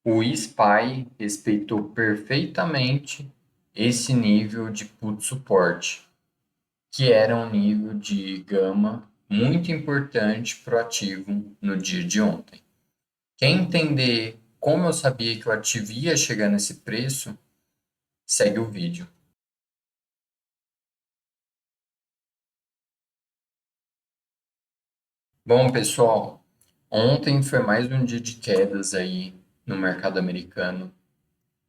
O SPY respeitou perfeitamente esse nível de put suporte, que era um nível de gama muito importante para o ativo no dia de ontem. Quer entender como eu sabia que o ativo ia chegar nesse preço? Segue o vídeo. Bom, pessoal, ontem foi mais um dia de quedas aí no mercado americano.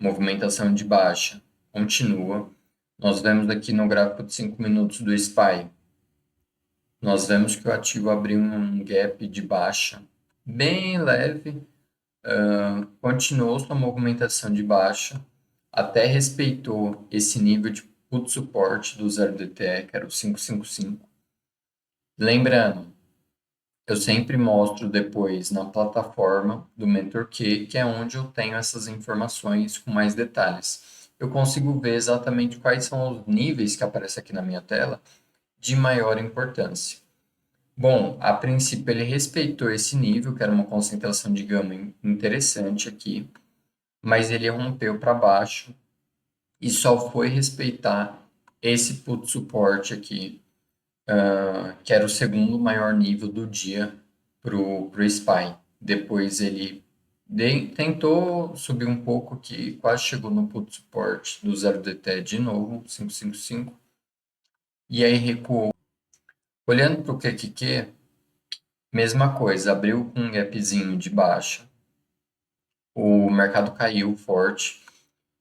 Movimentação de baixa continua. Nós vemos aqui no gráfico de 5 minutos do SPY. Nós vemos que o ativo abriu um gap de baixa bem leve, continuou sua movimentação de baixa, até respeitou esse nível de put suporte do 0DTE, que era o 555. Lembrando, eu sempre mostro depois na plataforma do MentorQ, que é onde eu tenho essas informações com mais detalhes. Eu consigo ver exatamente quais são os níveis que aparecem aqui na minha tela de maior importância. Bom, a princípio ele respeitou esse nível, que era uma concentração de gama interessante aqui, mas ele rompeu para baixo e só foi respeitar esse put suporte aqui, que era o segundo maior nível do dia para o SPY. Depois ele tentou subir um pouco aqui, quase chegou no put suporte do 0DT de novo, 555, e aí recuou. Olhando para o QQQ, mesma coisa, abriu com um gapzinho de baixa, o mercado caiu forte,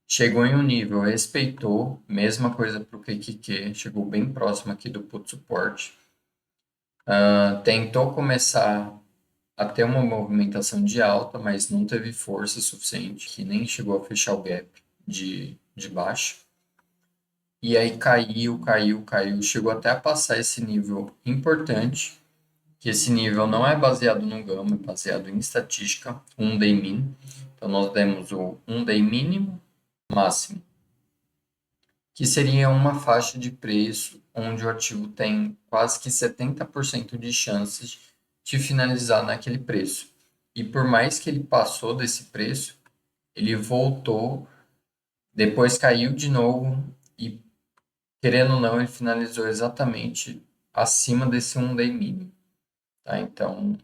chegou em um nível, respeitou, mesma coisa para o QQQ, chegou bem próximo aqui do put support, tentou começar a ter uma movimentação de alta, mas não teve força suficiente, que nem chegou a fechar o gap de baixo. E aí caiu, chegou até a passar esse nível importante, que esse nível não é baseado no gama, é baseado em estatística, um day min. Então nós temos o um day mínimo, máximo, que seria uma faixa de preço onde o ativo tem quase que 70% de chances de finalizar naquele preço. E por mais que ele passou desse preço, ele voltou, depois caiu de novo e, querendo ou não, ele finalizou exatamente acima desse um day mínimo. Tá? Então,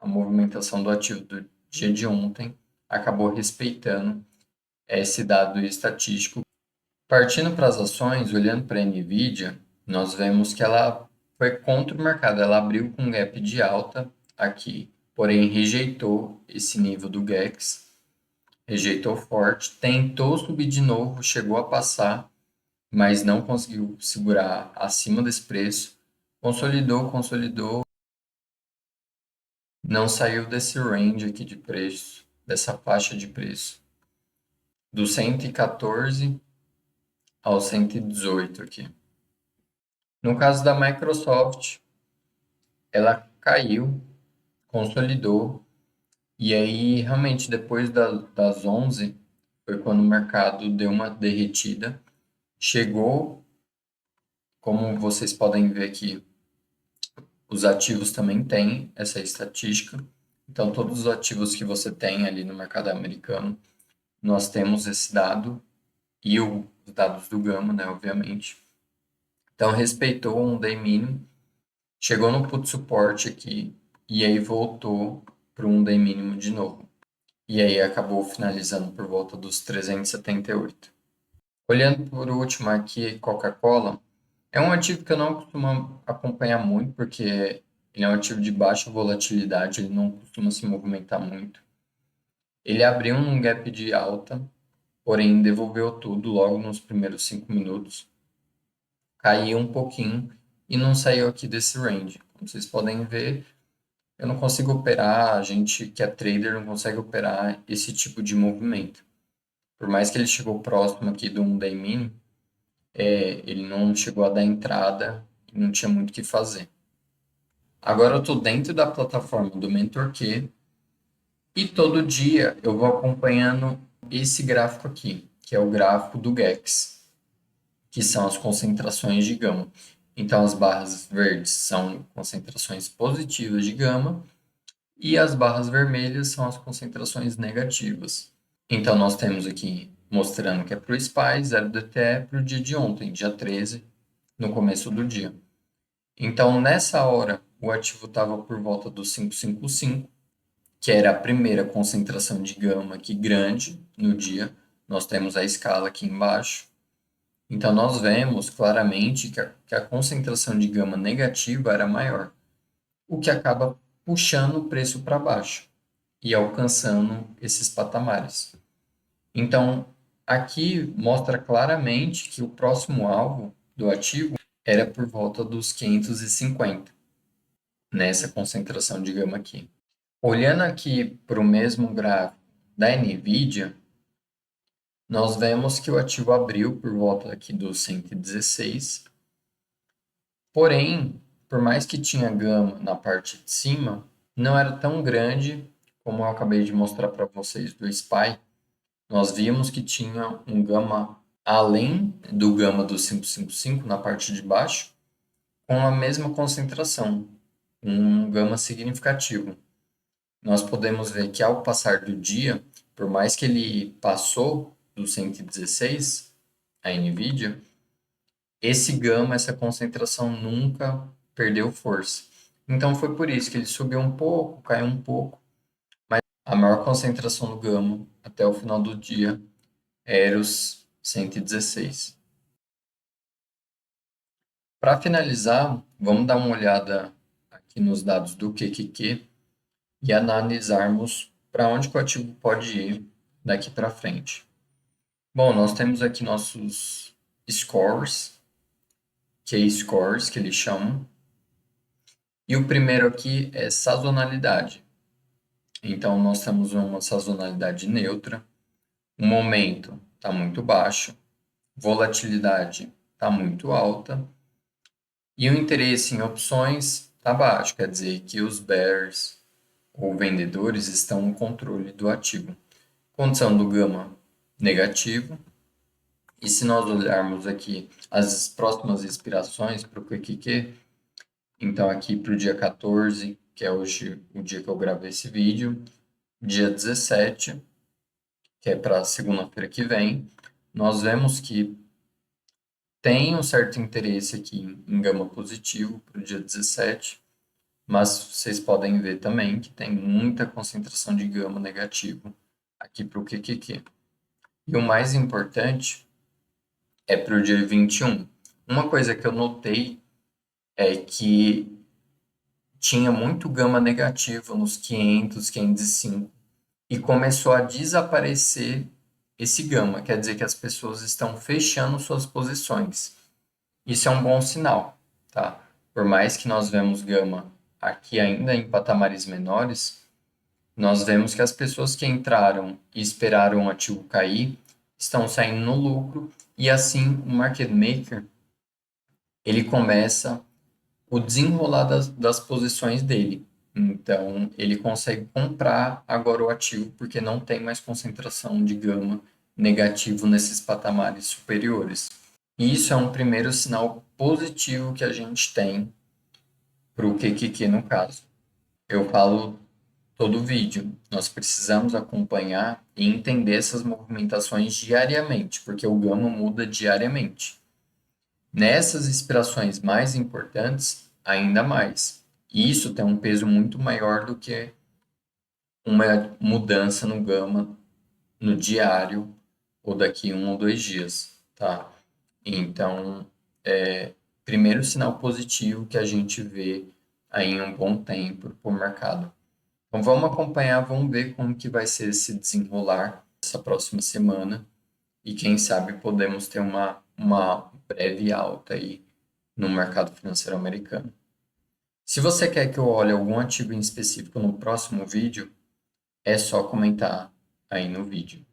a movimentação do ativo do dia de ontem acabou respeitando esse dado estatístico. Partindo para as ações, olhando para a Nvidia, nós vemos que ela foi contra o mercado, ela abriu com um gap de alta aqui, porém rejeitou esse nível do GEX, rejeitou forte, tentou subir de novo, chegou a passar, mas não conseguiu segurar acima desse preço, consolidou, não saiu desse range aqui de preço, dessa faixa de preço, do 114 ao 118 aqui. No caso da Microsoft, ela caiu, consolidou, e aí realmente depois das 11 foi quando o mercado deu uma derretida, chegou, como vocês podem ver aqui, os ativos também têm essa estatística, então todos os ativos que você tem ali no mercado americano, nós temos esse dado e os dados do Gama, né, obviamente. Então respeitou um day mínimo, chegou no put suporte aqui e aí voltou para um day mínimo de novo. E aí acabou finalizando por volta dos 378. Olhando por último aqui, Coca-Cola, é um ativo que eu não costumo acompanhar muito, porque ele é um ativo de baixa volatilidade, ele não costuma se movimentar muito. Ele abriu um gap de alta, porém devolveu tudo logo nos primeiros 5 minutos. Caiu um pouquinho e não saiu aqui desse range. Como vocês podem ver, eu não consigo operar, a gente que é trader não consegue operar esse tipo de movimento. Por mais que ele chegou próximo aqui do um day min, ele não chegou a dar entrada e não tinha muito o que fazer. Agora eu estou dentro da plataforma do MentorQ e todo dia eu vou acompanhando esse gráfico aqui, que é o gráfico do GEX, que são as concentrações de gama. Então as barras verdes são concentrações positivas de gama E as barras vermelhas são as concentrações negativas. Então, nós temos aqui mostrando que é para o SPY, 0 DTE para o dia de ontem, dia 13, no começo do dia. Então, nessa hora, o ativo estava por volta do 555, que era a primeira concentração de gama aqui grande no dia. Nós temos a escala aqui embaixo. Então, nós vemos claramente que a concentração de gama negativa era maior, o que acaba puxando o preço para baixo e alcançando esses patamares. Então, aqui mostra claramente que o próximo alvo do ativo era por volta dos 550, nessa concentração de gama aqui. Olhando aqui para o mesmo gráfico da NVIDIA, nós vemos que o ativo abriu por volta aqui dos 116, porém, por mais que tinha gama na parte de cima, não era tão grande como eu acabei de mostrar para vocês do SPY. Nós vimos que tinha um gama além do gama do 555 na parte de baixo, com a mesma concentração, um gama significativo. Nós podemos ver que ao passar do dia, por mais que ele passou do 116, a NVIDIA, esse gama, essa concentração nunca perdeu força. Então foi por isso que ele subiu um pouco, caiu um pouco, mas a maior concentração do gama até o final do dia era os 116. Para finalizar, vamos dar uma olhada aqui nos dados do QQQ e analisarmos para onde que o ativo pode ir daqui para frente. Bom, nós temos aqui nossos scores, K-scores, que eles chamam, e o primeiro aqui é sazonalidade. Então, nós temos uma sazonalidade neutra, o momento está muito baixo, volatilidade está muito alta, e o interesse em opções está baixo, quer dizer que os bears ou vendedores estão no controle do ativo. Condição do gama negativo. E se nós olharmos aqui as próximas expirações para o QQQ, então aqui para o dia 14, que é hoje o dia que eu gravei esse vídeo, dia 17, que é para segunda-feira que vem, nós vemos que tem um certo interesse aqui em gama positivo para o dia 17, mas vocês podem ver também que tem muita concentração de gama negativo aqui para o QQQ. E o mais importante é para o dia 21. Uma coisa que eu notei é que tinha muito gama negativo nos 500, 505 e começou a desaparecer esse gama, quer dizer que as pessoas estão fechando suas posições. Isso é um bom sinal, tá? Por mais que nós vemos gama aqui ainda em patamares menores, nós vemos que as pessoas que entraram e esperaram o ativo cair estão saindo no lucro e assim o market maker ele começa o desenrolar das posições dele. Então, ele consegue comprar agora o ativo porque não tem mais concentração de gama negativo nesses patamares superiores. Isso é um primeiro sinal positivo que a gente tem para o QQQ no caso. Eu falo todo vídeo, nós precisamos acompanhar e entender essas movimentações diariamente, porque o gama muda diariamente. Nessas inspirações mais importantes, ainda mais. E isso tem um peso muito maior do que uma mudança no gama no diário ou daqui 1 ou 2 dias, tá? Então, primeiro sinal positivo que a gente vê aí em um bom tempo para o mercado. Então, vamos acompanhar, vamos ver como que vai ser esse desenrolar essa próxima semana e quem sabe podemos ter uma breve alta aí no mercado financeiro americano. Se você quer que eu olhe algum ativo em específico no próximo vídeo, é só comentar aí no vídeo.